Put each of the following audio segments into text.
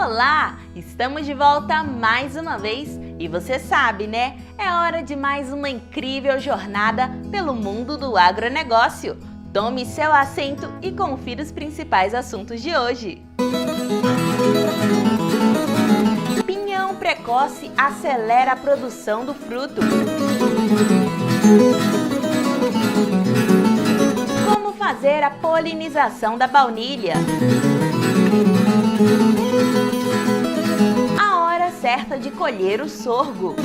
Olá! Estamos de volta mais uma vez e você sabe, né? É hora de mais uma incrível jornada pelo mundo do agronegócio. Tome seu assento e confira os principais assuntos de hoje. Pinhão precoce acelera a produção do fruto. Como fazer a polinização da baunilha? A hora certa de colher o sorgo.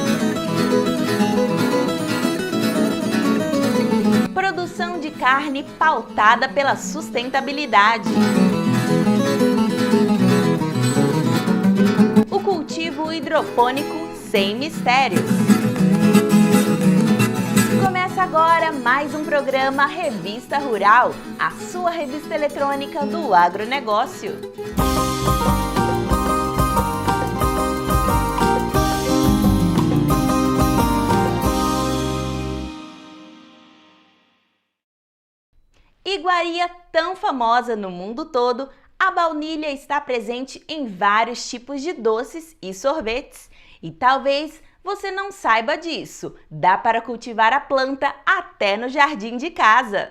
Produção de carne pautada pela sustentabilidade. O cultivo hidropônico sem mistérios. Começa agora mais um programa Revista Rural, a sua revista eletrônica do agronegócio. Iguaria tão famosa no mundo todo, a baunilha está presente em vários tipos de doces e sorvetes. E talvez você não saiba disso, dá para cultivar a planta até no jardim de casa.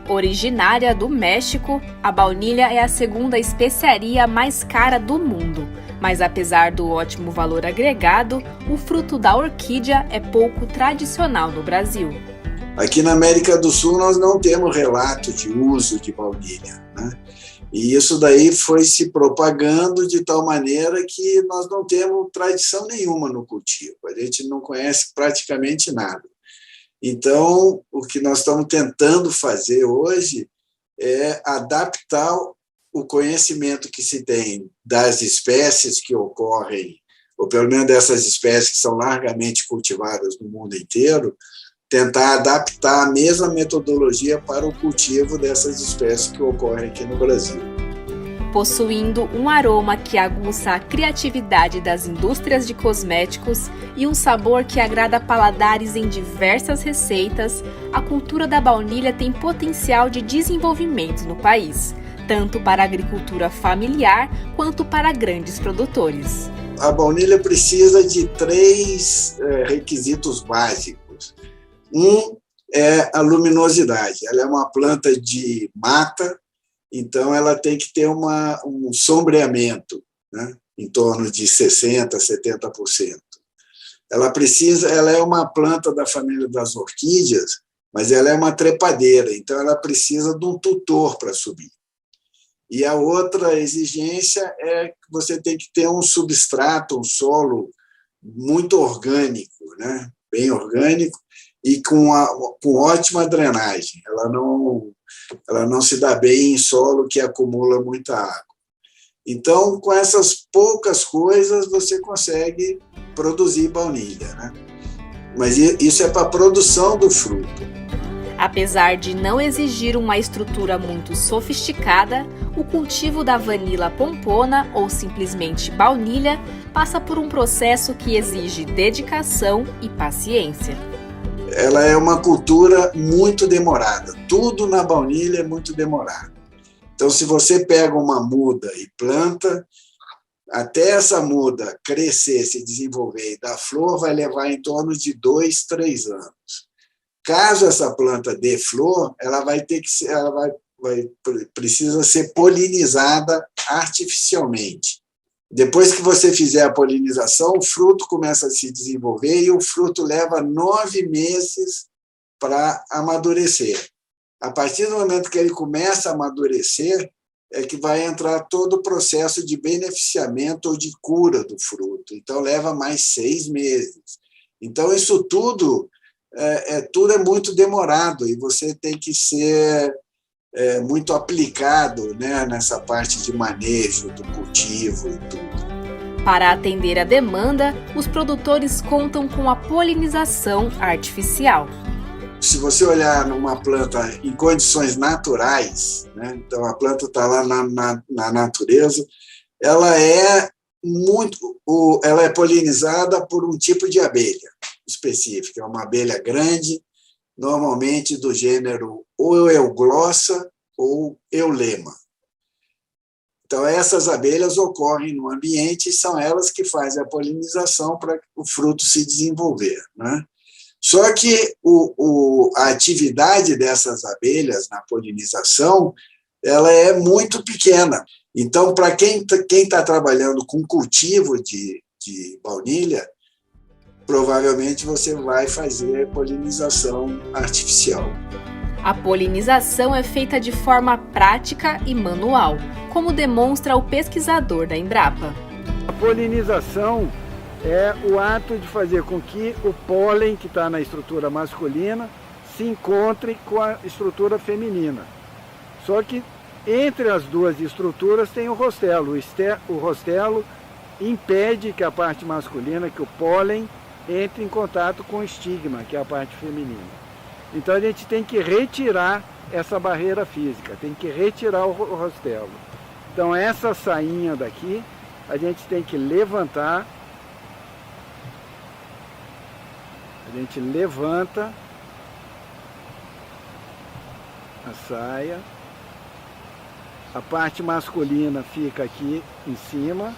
Originária do México, a baunilha é a segunda especiaria mais cara do mundo. Mas apesar do ótimo valor agregado, o fruto da orquídea é pouco tradicional no Brasil. Aqui na América do Sul nós não temos relato de uso de baunilha, né? E isso daí foi se propagando de tal maneira que nós não temos tradição nenhuma no cultivo. A gente não conhece praticamente nada. Então, o que nós estamos tentando fazer hoje é adaptar o conhecimento que se tem das espécies que ocorrem, ou pelo menos dessas espécies que são largamente cultivadas no mundo inteiro, tentar adaptar a mesma metodologia para o cultivo dessas espécies que ocorrem aqui no Brasil. Possuindo um aroma que aguça a criatividade das indústrias de cosméticos e um sabor que agrada paladares em diversas receitas, a cultura da baunilha tem potencial de desenvolvimento no país, tanto para a agricultura familiar quanto para grandes produtores. A baunilha precisa de três requisitos básicos. Um é a luminosidade. Ela é uma planta de mata, então ela tem que ter um sombreamento, né, em torno de 60%, 70%. Ela é uma planta da família das orquídeas, mas ela é uma trepadeira, então ela precisa de um tutor para subir. E a outra exigência é que você tem que ter um substrato, um solo muito orgânico, né, bem orgânico, e com ótima drenagem. Ela não se dá bem em solo que acumula muita água. Então, com essas poucas coisas, você consegue produzir baunilha, né? Mas isso é para a produção do fruto. Apesar de não exigir uma estrutura muito sofisticada, o cultivo da vanila pompona, ou simplesmente baunilha, passa por um processo que exige dedicação e paciência. Ela é uma cultura muito demorada. Tudo na baunilha é muito demorado. Então, se você pega uma muda e planta, até essa muda crescer, se desenvolver e dar flor, vai levar em torno de 2, 3 anos. Caso essa planta dê flor, ela vai ter que ser, precisa ser polinizada artificialmente. Depois que você fizer a polinização, o fruto começa a se desenvolver e o fruto leva 9 meses para amadurecer. A partir do momento que ele começa a amadurecer, é que vai entrar todo o processo de beneficiamento ou de cura do fruto. Então, leva mais 6 meses. Então, isso tudo é muito demorado e você tem que ser muito aplicado, né, nessa parte de manejo do cultivo e tudo. Para atender a demanda, os produtores contam com a polinização artificial. Se você olhar numa planta em condições naturais, né, então a planta está lá na natureza, ela é polinizada por um tipo de abelha específica, é uma abelha grande normalmente do gênero ou euglossa ou eulema. Então, essas abelhas ocorrem no ambiente e são elas que fazem a polinização para o fruto se desenvolver, né? Só que a atividade dessas abelhas na polinização ela é muito pequena. Então, para quem está trabalhando com cultivo de baunilha, provavelmente você vai fazer polinização artificial. A polinização é feita de forma prática e manual, como demonstra o pesquisador da Embrapa. A polinização é o ato de fazer com que o pólen que está na estrutura masculina se encontre com a estrutura feminina. Só que entre as duas estruturas tem o rostelo. O rostelo impede que a parte masculina, que o pólen, entre em contato com o estigma, que é a parte feminina. Então a gente tem que retirar essa barreira física, tem que retirar o rostelo. Então essa sainha daqui, a gente tem que levantar. A gente levanta a saia. A parte masculina fica aqui em cima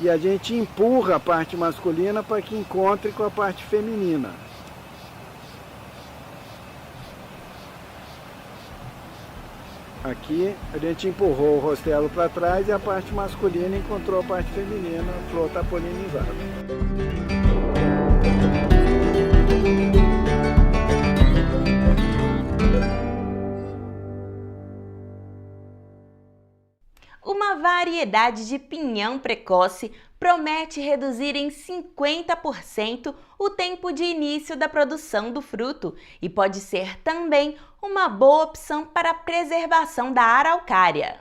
e a gente empurra a parte masculina para que encontre com a parte feminina. Aqui a gente empurrou o rostelo para trás e a parte masculina encontrou a parte feminina, a flor está polinizada. Uma variedade de pinhão precoce promete reduzir em 50% o tempo de início da produção do fruto e pode ser também uma boa opção para a preservação da araucária.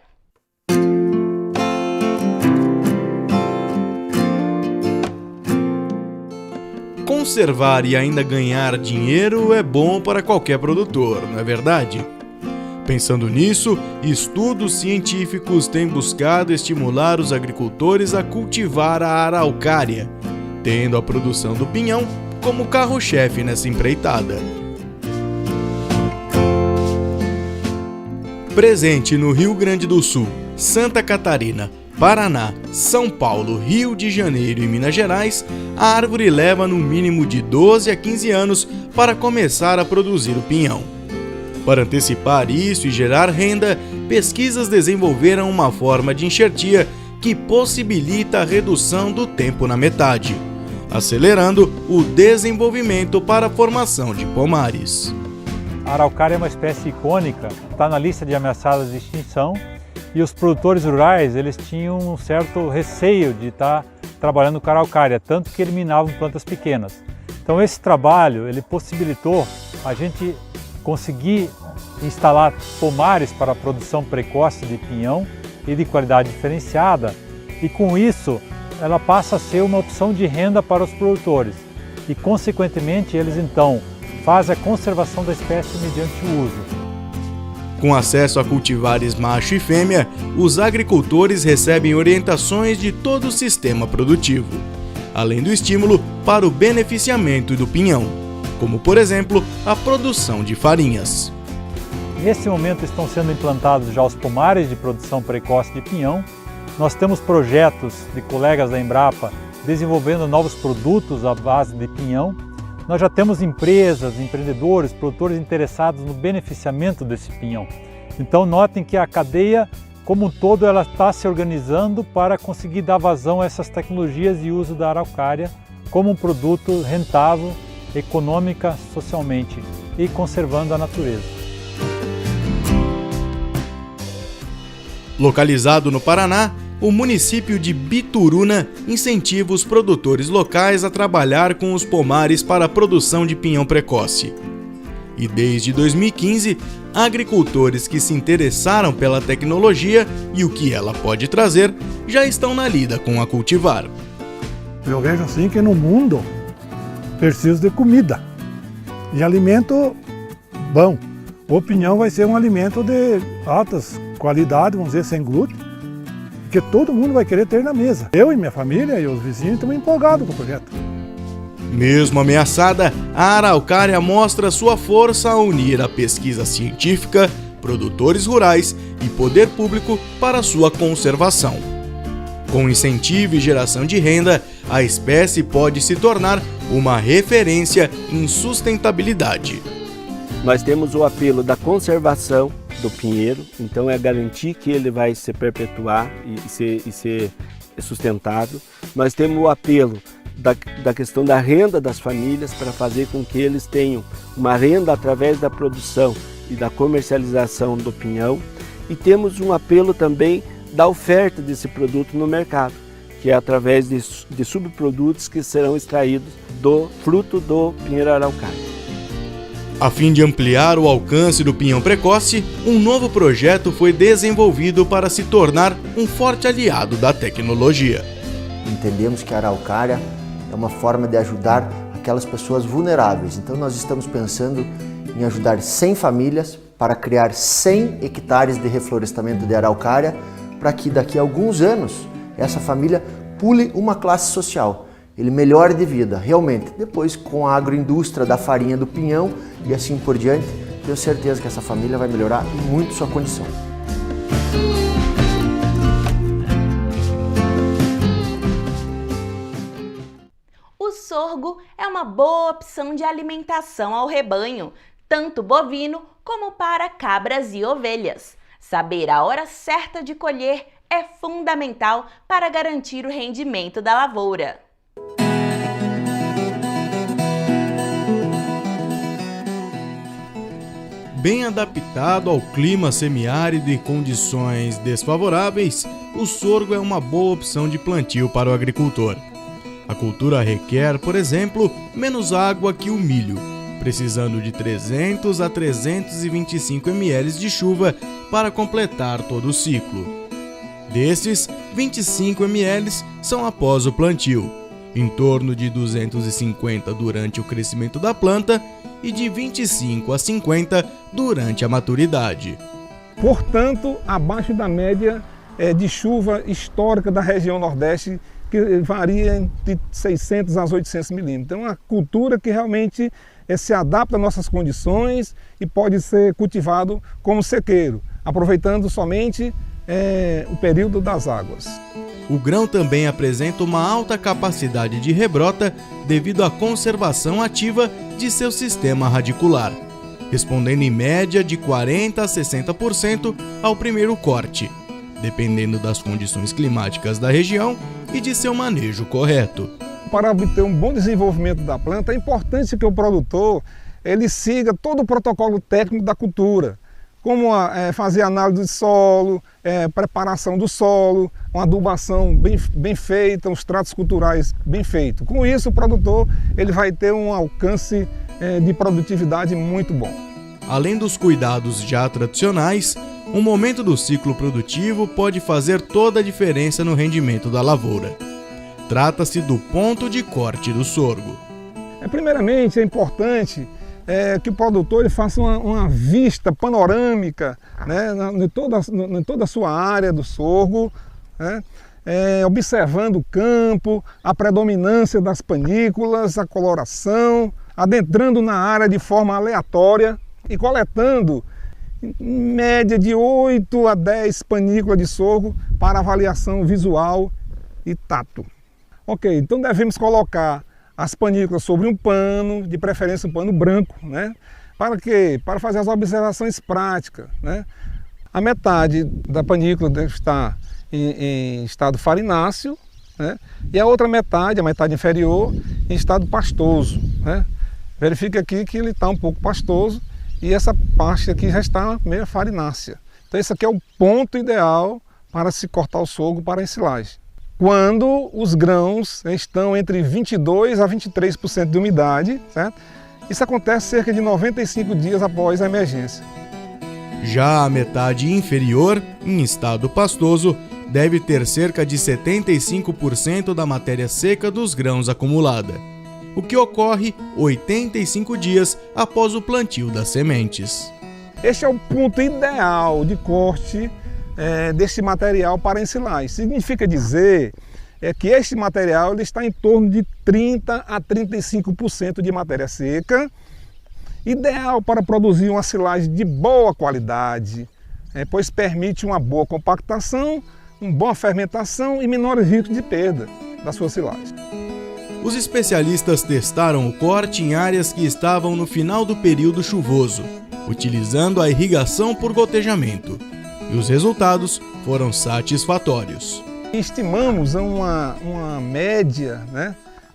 Conservar e ainda ganhar dinheiro é bom para qualquer produtor, não é verdade? Pensando nisso, estudos científicos têm buscado estimular os agricultores a cultivar a araucária, tendo a produção do pinhão como carro-chefe nessa empreitada. Presente no Rio Grande do Sul, Santa Catarina, Paraná, São Paulo, Rio de Janeiro e Minas Gerais, a árvore leva no mínimo de 12 a 15 anos para começar a produzir o pinhão. Para antecipar isso e gerar renda, pesquisas desenvolveram uma forma de enxertia que possibilita a redução do tempo na metade, acelerando o desenvolvimento para a formação de pomares. A araucária é uma espécie icônica, está na lista de ameaçadas de extinção e os produtores rurais eles tinham um certo receio de estar trabalhando com a araucária, tanto que eliminavam plantas pequenas. Então esse trabalho ele possibilitou a gente conseguir instalar pomares para a produção precoce de pinhão e de qualidade diferenciada e com isso ela passa a ser uma opção de renda para os produtores e consequentemente eles então fazem a conservação da espécie mediante o uso. Com acesso a cultivares macho e fêmea, os agricultores recebem orientações de todo o sistema produtivo, além do estímulo para o beneficiamento do pinhão, como por exemplo a produção de farinhas. Nesse momento estão sendo implantados já os pomares de produção precoce de pinhão. Nós temos projetos de colegas da Embrapa desenvolvendo novos produtos à base de pinhão. Nós já temos empresas, empreendedores, produtores interessados no beneficiamento desse pinhão. Então notem que a cadeia como um todo ela está se organizando para conseguir dar vazão a essas tecnologias e uso da araucária como um produto rentável, econômica, socialmente e conservando a natureza. Localizado no Paraná, o município de Bituruna incentiva os produtores locais a trabalhar com os pomares para a produção de pinhão precoce. E desde 2015, agricultores que se interessaram pela tecnologia e o que ela pode trazer já estão na lida com a cultivar. Eu vejo assim que no mundo precisa de comida e alimento bom. O pinhão vai ser um alimento de altas qualidades, vamos dizer, sem glúten, que todo mundo vai querer ter na mesa. Eu e minha família e os vizinhos estamos empolgados com o projeto. Mesmo ameaçada, a araucária mostra sua força ao unir a pesquisa científica, produtores rurais e poder público para sua conservação. Com incentivo e geração de renda, a espécie pode se tornar uma referência em sustentabilidade. Nós temos o apelo da conservação do pinheiro, então é garantir que ele vai se perpetuar e ser sustentável. Nós temos o apelo da questão da renda das famílias para fazer com que eles tenham uma renda através da produção e da comercialização do pinhão. E temos um apelo também da oferta desse produto no mercado, que é através de subprodutos que serão extraídos do fruto do pinheiro araucária. A fim de ampliar o alcance do pinhão precoce, um novo projeto foi desenvolvido para se tornar um forte aliado da tecnologia. Entendemos que a araucária é uma forma de ajudar aquelas pessoas vulneráveis. Então nós estamos pensando em ajudar 100 famílias para criar 100 hectares de reflorestamento de araucária, para que daqui a alguns anos essa família pule uma classe social, ele melhore de vida, realmente. Depois, com a agroindústria da farinha do pinhão e assim por diante, tenho certeza que essa família vai melhorar muito sua condição. O sorgo é uma boa opção de alimentação ao rebanho, tanto bovino como para cabras e ovelhas. Saber a hora certa de colher é fundamental para garantir o rendimento da lavoura. Bem adaptado ao clima semiárido e condições desfavoráveis, o sorgo é uma boa opção de plantio para o agricultor. A cultura requer, por exemplo, menos água que o milho, precisando de 300 a 325 ml de chuva para completar todo o ciclo. Desses, 25 ml são após o plantio, em torno de 250 durante o crescimento da planta e de 25 a 50 durante a maturidade. Portanto, abaixo da média de chuva histórica da região Nordeste, que varia de 600 a 800 milímetros. Então, é uma cultura que realmente se adapta às nossas condições e pode ser cultivado como sequeiro, aproveitando somente o período das águas. O grão também apresenta uma alta capacidade de rebrota devido à conservação ativa de seu sistema radicular, respondendo em média de 40% a 60% ao primeiro corte, dependendo das condições climáticas da região e de seu manejo correto. Para obter um bom desenvolvimento da planta, é importante que o produtor ele siga todo o protocolo técnico da cultura, como fazer análise de solo, preparação do solo, uma adubação bem feita, os tratos culturais bem feitos. Com isso, o produtor ele vai ter um alcance de produtividade muito bom. Além dos cuidados já tradicionais, um momento do ciclo produtivo pode fazer toda a diferença no rendimento da lavoura. Trata-se do ponto de corte do sorgo. Primeiramente, é importante que o produtor ele faça uma vista panorâmica, né, em toda a sua área do sorgo, né, observando o campo, a predominância das panículas, a coloração, adentrando na área de forma aleatória e coletando em média de 8 a 10 panículas de sorgo para avaliação visual e tato. Ok, então devemos colocar as panículas sobre um pano, de preferência um pano branco, né? Para quê? Para fazer as observações práticas, né? A metade da panícula deve estar em estado farináceo, né? E a outra metade, a metade inferior, em estado pastoso, né? Verifique aqui que ele está um pouco pastoso e essa parte aqui já está meio farinácea. Então esse aqui é o ponto ideal para se cortar o sorgo para a ensilagem. Quando os grãos estão entre 22% a 23% de umidade, certo? Isso acontece cerca de 95 dias após a emergência. Já a metade inferior, em estado pastoso, deve ter cerca de 75% da matéria seca dos grãos acumulada, o que ocorre 85 dias após o plantio das sementes. Este é o ponto ideal de corte desse material para ensilagem. Significa dizer é que este material ele está em torno de 30 a 35% de matéria seca, ideal para produzir uma silagem de boa qualidade, pois permite uma boa compactação, uma boa fermentação e menores riscos de perda da sua silagem. Os especialistas testaram o corte em áreas que estavam no final do período chuvoso, utilizando a irrigação por gotejamento, e os resultados foram satisfatórios. Estimamos uma média,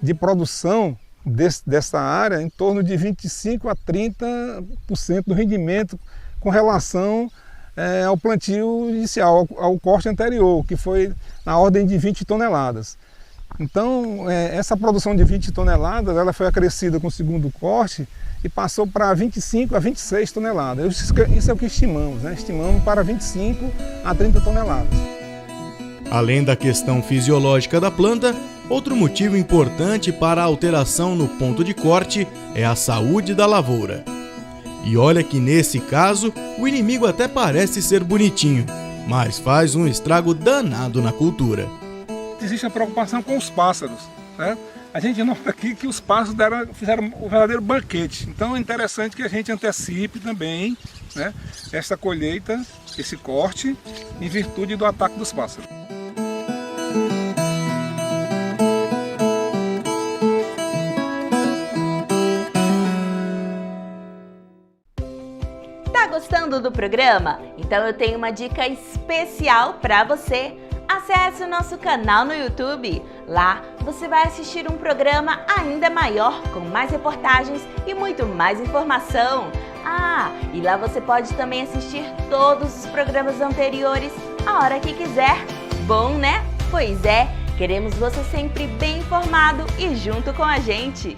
de produção dessa área em torno de 25 a 30% do rendimento com relação ao plantio inicial, ao corte anterior, que foi na ordem de 20 toneladas. Então, essa produção de 20 toneladas ela foi acrescida com o segundo corte e passou para 25 a 26 toneladas. Isso é o que estimamos, estimamos para 25 a 30 toneladas. Além da questão fisiológica da planta, outro motivo importante para a alteração no ponto de corte é a saúde da lavoura. E olha que nesse caso, o inimigo até parece ser bonitinho, mas faz um estrago danado na cultura. Existe a preocupação com os pássaros, A gente nota aqui que os pássaros fizeram um verdadeiro banquete. Então é interessante que a gente antecipe também esta colheita, esse corte, em virtude do ataque dos pássaros. Tá gostando do programa? Então eu tenho uma dica especial para você. Acesse o nosso canal no YouTube. Lá você vai assistir um programa ainda maior, com mais reportagens e muito mais informação. E lá você pode também assistir todos os programas anteriores a hora que quiser. Bom, né? Pois é, queremos você sempre bem informado e junto com a gente.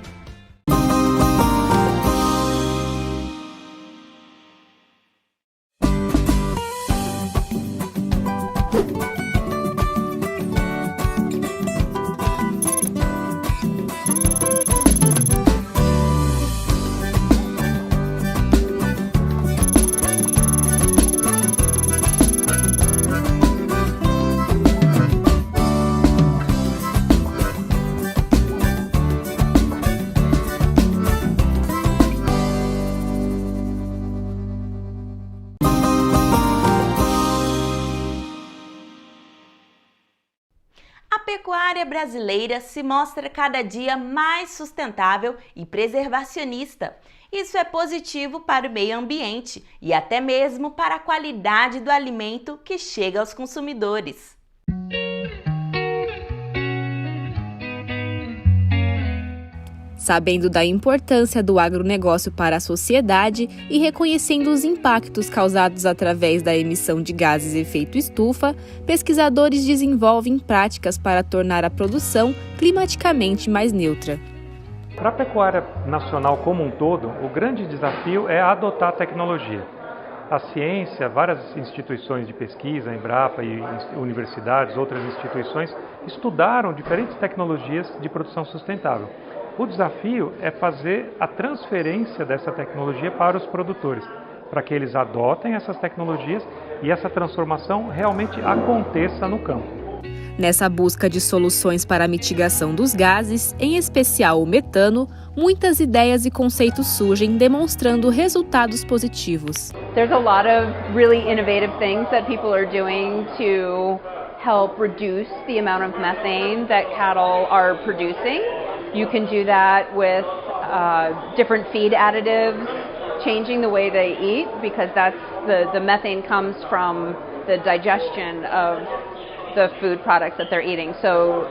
A pecuária brasileira se mostra cada dia mais sustentável e preservacionista. Isso é positivo para o meio ambiente e até mesmo para a qualidade do alimento que chega aos consumidores. Sabendo da importância do agronegócio para a sociedade e reconhecendo os impactos causados através da emissão de gases de efeito estufa, pesquisadores desenvolvem práticas para tornar a produção climaticamente mais neutra. Para a pecuária nacional como um todo, o grande desafio é adotar a tecnologia. A ciência, várias instituições de pesquisa, a Embrapa e universidades, outras instituições, estudaram diferentes tecnologias de produção sustentável. O desafio é fazer a transferência dessa tecnologia para os produtores, para que eles adotem essas tecnologias e essa transformação realmente aconteça no campo. Nessa busca de soluções para a mitigação dos gases, em especial o metano, muitas ideias e conceitos surgem demonstrando resultados positivos. There's a lot of really innovative things that people are doing to help reduce the amount of methane that cattle are producing. You can do that with different feed additives, changing the way they eat, because that's the methane comes from the digestion of the food products that they're eating. So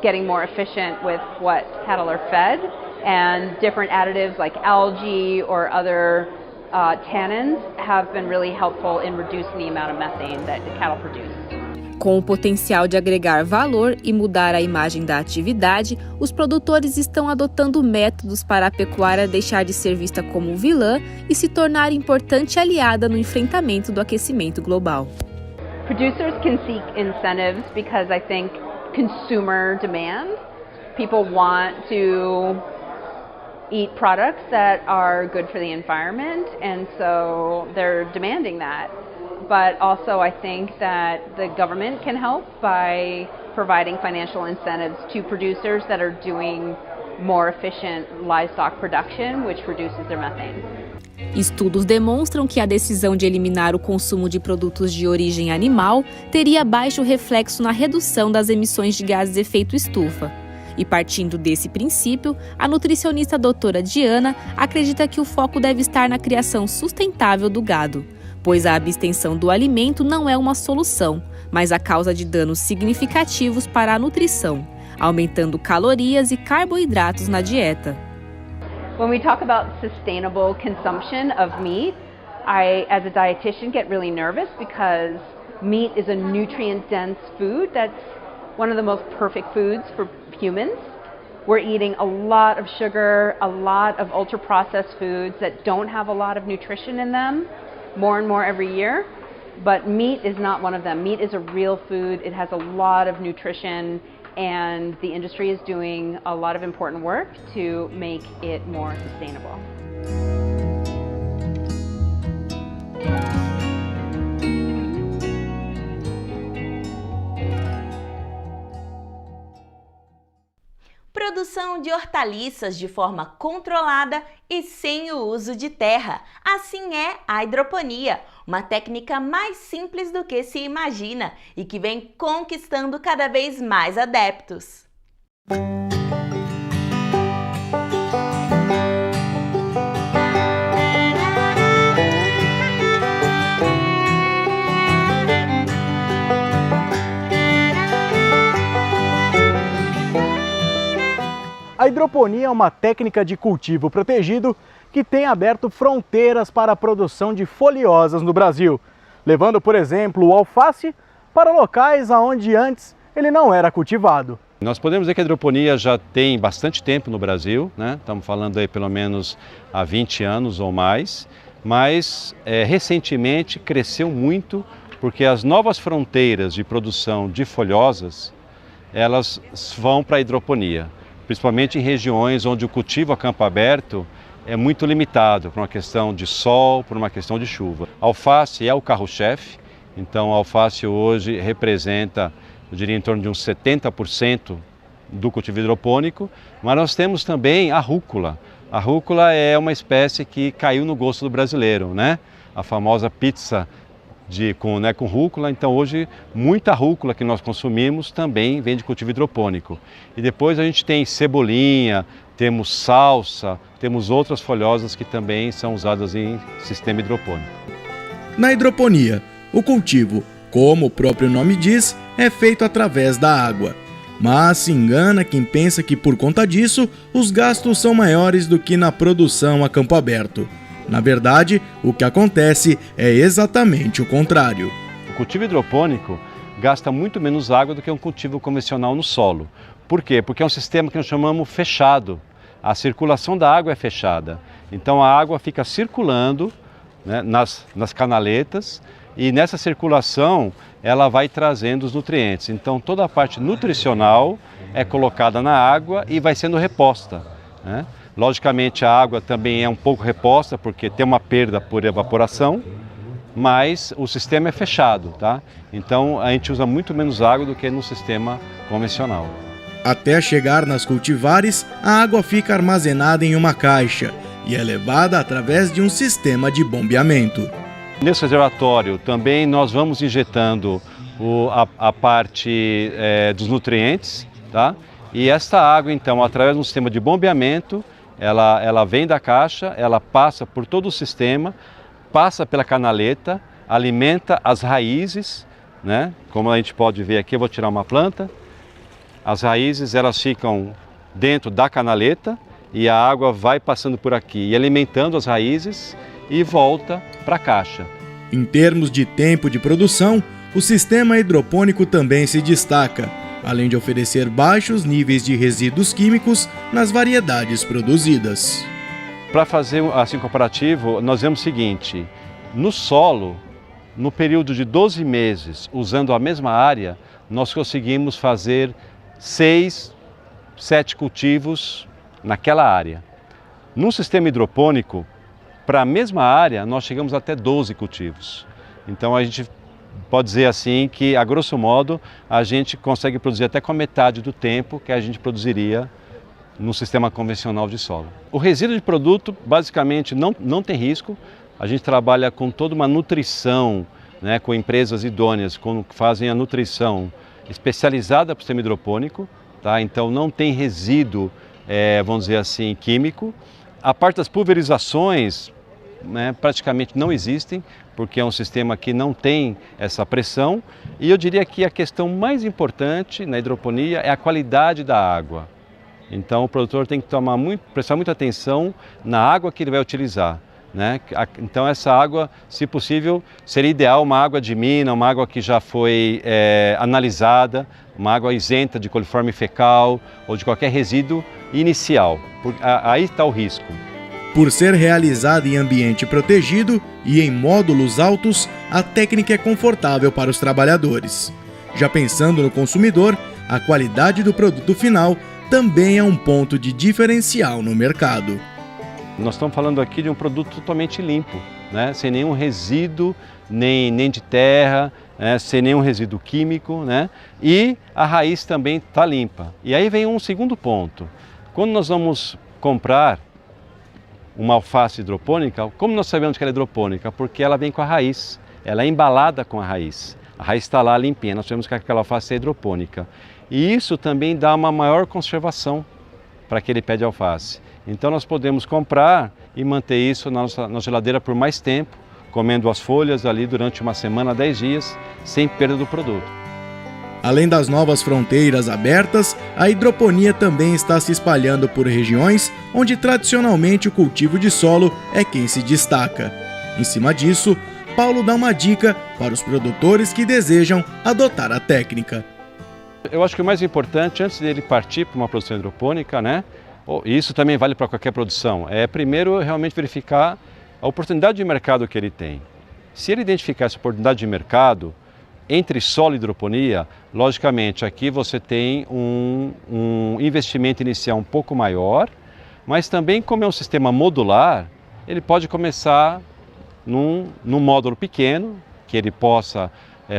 getting more efficient with what cattle are fed, and different additives like algae or other tannins have been really helpful in reducing the amount of methane that the cattle produce. Com o potencial de agregar valor e mudar a imagem da atividade, os produtores estão adotando métodos para a pecuária deixar de ser vista como vilã e se tornar importante aliada no enfrentamento do aquecimento global. Producers can seek incentives because I think consumer demand. People want to eat products that are good for the environment, and so they're demanding that. but also I think that the government can help by providing financial incentives to producers that are doing more efficient livestock production, which reduces their methane. Estudos demonstram que a decisão de eliminar o consumo de produtos de origem animal teria baixo reflexo na redução das emissões de gases de efeito estufa. E partindo desse princípio, a nutricionista doutora Diana acredita que o foco deve estar na criação sustentável do gado, pois a abstenção do alimento não é uma solução, mas a causa de danos significativos para a nutrição, aumentando calorias e carboidratos na dieta. When we talk about sustainable consumption of meat, I, as a dietitian, get really nervous because meat is a nutrient-dense food that's one of the most perfect foods for humans. We're eating a lot of sugar, a lot of ultra-processed foods that don't have a lot of nutrition in them, more and more every year. But meat is not one of them. Meat is a real food. It has a lot of nutrition, and the industry is doing a lot of important work to make it more sustainable. Produção de hortaliças de forma controlada e sem o uso de terra. Assim é a hidroponia, uma técnica mais simples do que se imagina e que vem conquistando cada vez mais adeptos. A hidroponia é uma técnica de cultivo protegido que tem aberto fronteiras para a produção de folhosas no Brasil, levando, por exemplo, o alface para locais onde antes ele não era cultivado. Nós podemos dizer que a hidroponia já tem bastante tempo no Brasil, né? Estamos falando aí pelo menos há 20 anos ou mais, mas recentemente cresceu muito porque as novas fronteiras de produção de folhosas, elas vão para a hidroponia, principalmente em regiões onde o cultivo a campo aberto é muito limitado por uma questão de sol, por uma questão de chuva. A alface é o carro-chefe, então a alface hoje representa, eu diria, em torno de uns 70% do cultivo hidropônico, mas nós temos também a rúcula. A rúcula é uma espécie que caiu no gosto do brasileiro, né? A famosa pizza com rúcula, então hoje muita rúcula que nós consumimos também vem de cultivo hidropônico. E depois a gente tem cebolinha, temos salsa, temos outras folhosas que também são usadas em sistema hidropônico. Na hidroponia, o cultivo, como o próprio nome diz, é feito através da água. Mas se engana quem pensa que por conta disso os gastos são maiores do que na produção a campo aberto. Na verdade, o que acontece é exatamente o contrário. O cultivo hidropônico gasta muito menos água do que um cultivo convencional no solo. Por quê? Porque é um sistema que nós chamamos fechado. A circulação da água é fechada. Então a água fica circulando, né, nas canaletas, e nessa circulação ela vai trazendo os nutrientes. Então toda a parte nutricional é colocada na água e vai sendo reposta, né? Logicamente a água também é um pouco reposta porque tem uma perda por evaporação, mas o sistema é fechado, tá? Então a gente usa muito menos água do que no sistema convencional. Até chegar nas cultivares, a água fica armazenada em uma caixa e é levada através de um sistema de bombeamento. Nesse reservatório também nós vamos injetando a parte dos nutrientes, tá? E esta água então, através de um sistema de bombeamento, ela vem da caixa, ela passa por todo o sistema, passa pela canaleta, alimenta as raízes, né? Como a gente pode ver aqui, eu vou tirar uma planta. As raízes elas ficam dentro da canaleta e a água vai passando por aqui e alimentando as raízes e volta para a caixa. Em termos de tempo de produção, o sistema hidropônico também se destaca, além de oferecer baixos níveis de resíduos químicos nas variedades produzidas. Para fazer assim comparativo, nós vemos o seguinte: no solo, no período de 12 meses, usando a mesma área, nós conseguimos fazer 6, 7 cultivos naquela área. No sistema hidropônico, para a mesma área, nós chegamos até 12 cultivos. Então a gente pode dizer assim que, a grosso modo, a gente consegue produzir até com a metade do tempo que a gente produziria no sistema convencional de solo. O resíduo de produto, basicamente, não tem risco. A gente trabalha com toda uma nutrição, né, com empresas idôneas que fazem a nutrição especializada para o sistema hidropônico, tá? Então não tem resíduo, vamos dizer assim, químico. A parte das pulverizações, né, praticamente não existem, porque é um sistema que não tem essa pressão. E eu diria que a questão mais importante na hidroponia é a qualidade da água. Então o produtor tem que prestar muita atenção na água que ele vai utilizar, né? Então essa água, se possível, seria ideal uma água de mina, uma água que já foi analisada, uma água isenta de coliforme fecal ou de qualquer resíduo inicial. Aí está o risco. Por ser realizada em ambiente protegido e em módulos altos, a técnica é confortável para os trabalhadores. Já pensando no consumidor, a qualidade do produto final também é um ponto de diferencial no mercado. Nós estamos falando aqui de um produto totalmente limpo, né? Sem nenhum resíduo, nem de terra, né? Sem nenhum resíduo químico, né? E a raiz também está limpa. E aí vem um segundo ponto. Quando nós vamos comprar uma alface hidropônica, como nós sabemos que ela é hidropônica? Porque ela vem com a raiz, ela é embalada com a raiz. A raiz está lá limpinha, nós sabemos que aquela alface é hidropônica. E isso também dá uma maior conservação para aquele pé de alface. Então nós podemos comprar e manter isso na geladeira por mais tempo, comendo as folhas ali durante uma semana, 10 dias, sem perda do produto. Além das novas fronteiras abertas, a hidroponia também está se espalhando por regiões onde tradicionalmente o cultivo de solo é quem se destaca. Em cima disso, Paulo dá uma dica para os produtores que desejam adotar a técnica. Eu acho que o mais importante, antes dele partir para uma produção hidropônica, né? E isso também vale para qualquer produção, é primeiro realmente verificar a oportunidade de mercado que ele tem. Se ele identificar essa oportunidade de mercado entre solo e hidroponia, logicamente aqui você tem um investimento inicial um pouco maior, mas também, como é um sistema modular, ele pode começar num módulo pequeno, que ele possa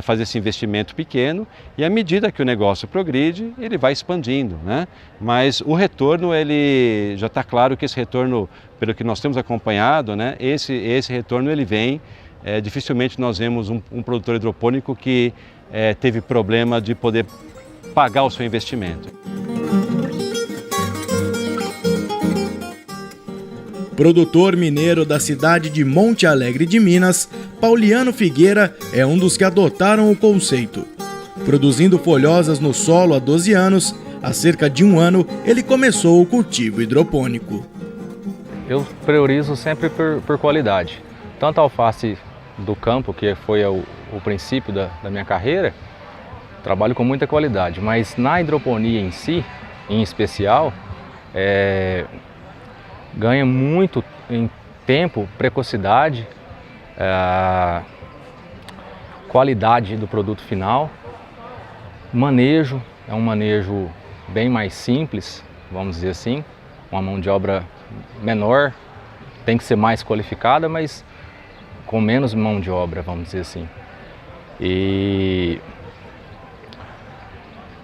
fazer esse investimento pequeno, e à medida que o negócio progride, ele vai expandindo, né? Mas o retorno, ele já está claro que esse retorno, pelo que nós temos acompanhado, né, esse retorno ele vem, dificilmente nós vemos um produtor hidropônico que teve problema de poder pagar o seu investimento. Produtor mineiro da cidade de Monte Alegre de Minas, Pauliano Figueira é um dos que adotaram o conceito. Produzindo folhosas no solo há 12 anos, há cerca de um ano ele começou o cultivo hidropônico. Eu priorizo sempre por qualidade. Tanto a alface do campo, que foi o princípio da minha carreira, trabalho com muita qualidade, mas na hidroponia em si, em especial, ganha muito em tempo, precocidade, qualidade do produto final, manejo, é um manejo bem mais simples, vamos dizer assim, uma mão de obra menor, tem que ser mais qualificada, mas com menos mão de obra, vamos dizer assim. E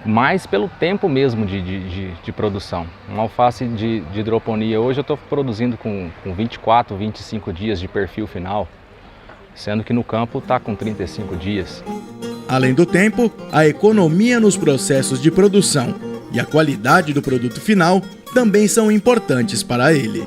mais pelo tempo mesmo de produção. Uma alface de hidroponia hoje eu estou produzindo com 24, 25 dias de perfil final, sendo que no campo está com 35 dias. Além do tempo, a economia nos processos de produção e a qualidade do produto final também são importantes para ele.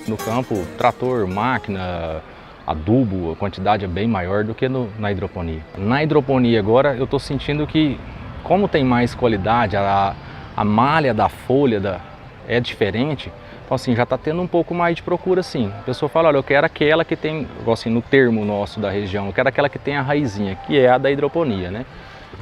No campo, trator, máquina, adubo, a quantidade é bem maior do que na hidroponia. Na hidroponia agora eu estou sentindo que, como tem mais qualidade, a malha da folha é diferente, então assim, já está tendo um pouco mais de procura sim. A pessoa fala, olha, eu quero aquela que tem, assim, no termo nosso da região, eu quero aquela que tem a raizinha, que é a da hidroponia, né?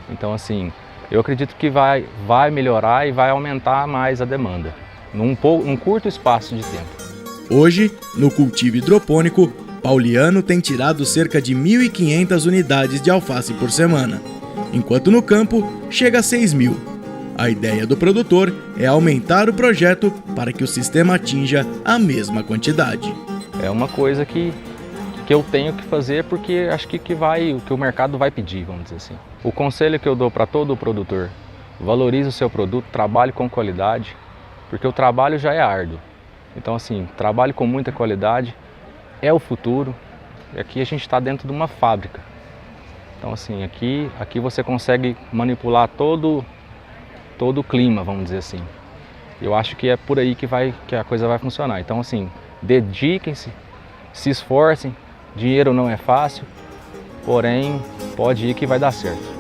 Então assim, eu acredito que vai melhorar e vai aumentar mais a demanda, num curto espaço de tempo. Hoje, no cultivo hidropônico, Pauliano tem tirado cerca de 1.500 unidades de alface por semana, enquanto no campo chega a 6.000. A ideia do produtor é aumentar o projeto para que o sistema atinja a mesma quantidade. É uma coisa que que eu tenho que fazer porque acho que o que o mercado vai pedir, vamos dizer assim. O conselho que eu dou para todo produtor: valorize o seu produto, trabalhe com qualidade, porque o trabalho já é árduo. Então assim, trabalhe com muita qualidade, é o futuro. E aqui a gente está dentro de uma fábrica. Então assim, aqui você consegue manipular todo o clima, vamos dizer assim. Eu acho que é por aí que a coisa vai funcionar. Então assim, dediquem-se, se esforcem. Dinheiro não é fácil, porém pode ir que vai dar certo.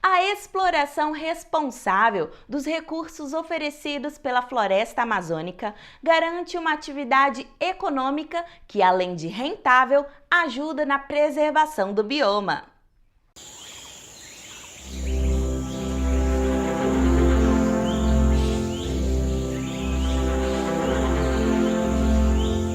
A exploração responsável dos recursos oferecidos pela floresta amazônica garante uma atividade econômica que, além de rentável, ajuda na preservação do bioma.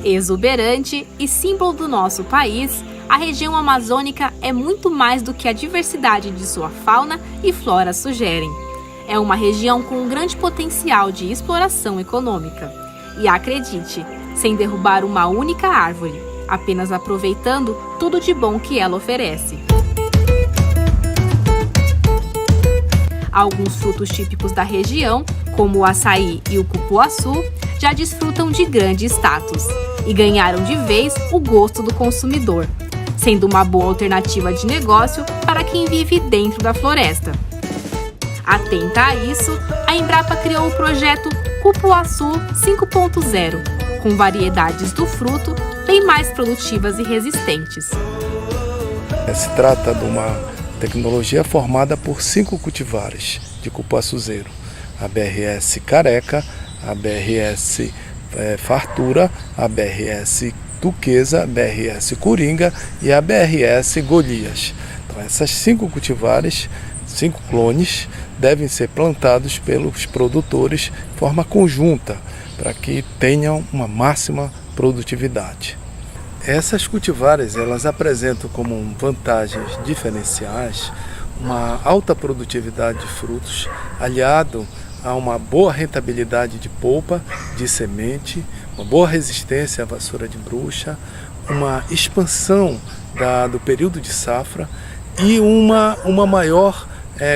Exuberante e símbolo do nosso país, a região amazônica é muito mais do que a diversidade de sua fauna e flora sugerem. É uma região com um grande potencial de exploração econômica. E acredite, sem derrubar uma única árvore, apenas aproveitando tudo de bom que ela oferece. Alguns frutos típicos da região, como o açaí e o cupuaçu, já desfrutam de grande status e ganharam de vez o gosto do consumidor, sendo uma boa alternativa de negócio para quem vive dentro da floresta. Atenta a isso, a Embrapa criou o projeto Cupuaçu 5.0, com variedades do fruto bem mais produtivas e resistentes. Se trata de uma tecnologia formada por 5 cultivares de cupuaçuzeiro: a BRS Careca, a BRS Fartura, a BRS Duquesa, a BRS Coringa e a BRS Golias. Então, essas 5 cultivares, 5 clones, devem ser plantados pelos produtores de forma conjunta, para que tenham uma máxima produtividade. Essas cultivares, elas apresentam como vantagens diferenciais uma alta produtividade de frutos, aliado a uma boa rentabilidade de polpa, de semente, uma boa resistência à vassoura de bruxa, uma expansão do período de safra e uma maior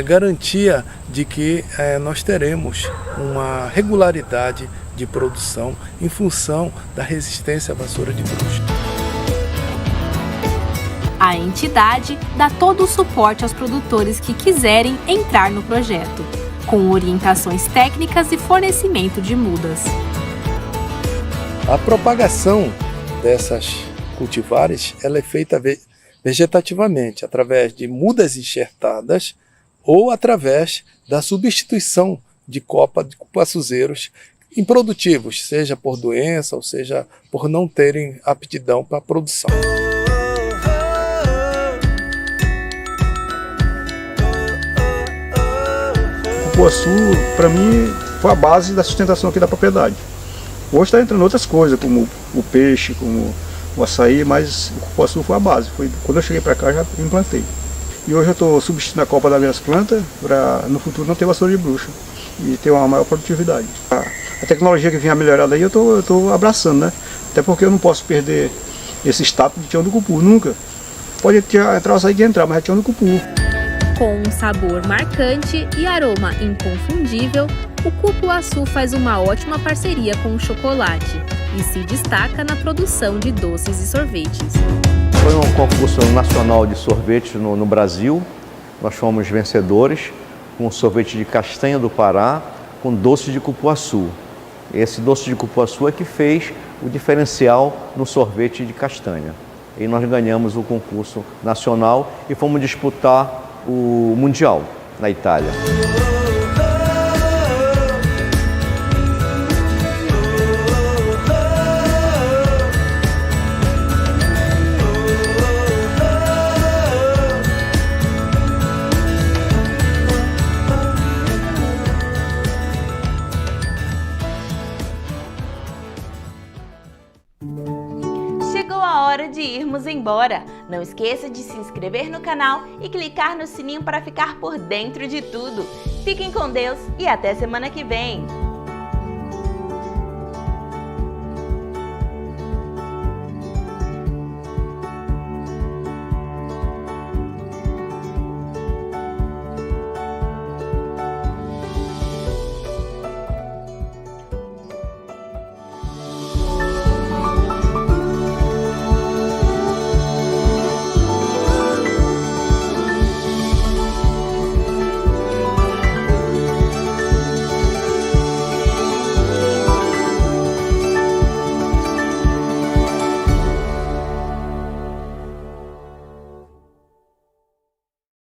garantia de que nós teremos uma regularidade de produção em função da resistência à vassoura de bruxa. A entidade dá todo o suporte aos produtores que quiserem entrar no projeto, com orientações técnicas e fornecimento de mudas. A propagação dessas cultivares ela é feita vegetativamente, através de mudas enxertadas ou através da substituição de copa de cupuaçuzeiros improdutivos, seja por doença ou seja por não terem aptidão para a produção. O cupuaçu, para mim, foi a base da sustentação aqui da propriedade. Hoje está entrando outras coisas, como o peixe, como o açaí, mas o cupuaçu foi a base. Quando eu cheguei para cá, já implantei. E hoje eu estou substituindo a copa das minhas plantas para, no futuro, não ter vassoura de bruxa e ter uma maior produtividade. A tecnologia que vinha melhorada aí, eu estou abraçando, né? Até porque eu não posso perder esse status de tião do cupu, nunca. Pode entrar o açaí que entrar, mas é tião do cupu. Com um sabor marcante e aroma inconfundível, o cupuaçu faz uma ótima parceria com o chocolate e se destaca na produção de doces e sorvetes. Foi um concurso nacional de sorvetes no Brasil. Nós fomos vencedores com sorvete de castanha do Pará com doce de cupuaçu. Esse doce de cupuaçu é que fez o diferencial no sorvete de castanha. E nós ganhamos o concurso nacional e fomos disputar o Mundial na Itália. Chegou a hora de irmos vamos embora. Não esqueça de se inscrever no canal e clicar no sininho para ficar por dentro de tudo. Fiquem com Deus e até semana que vem!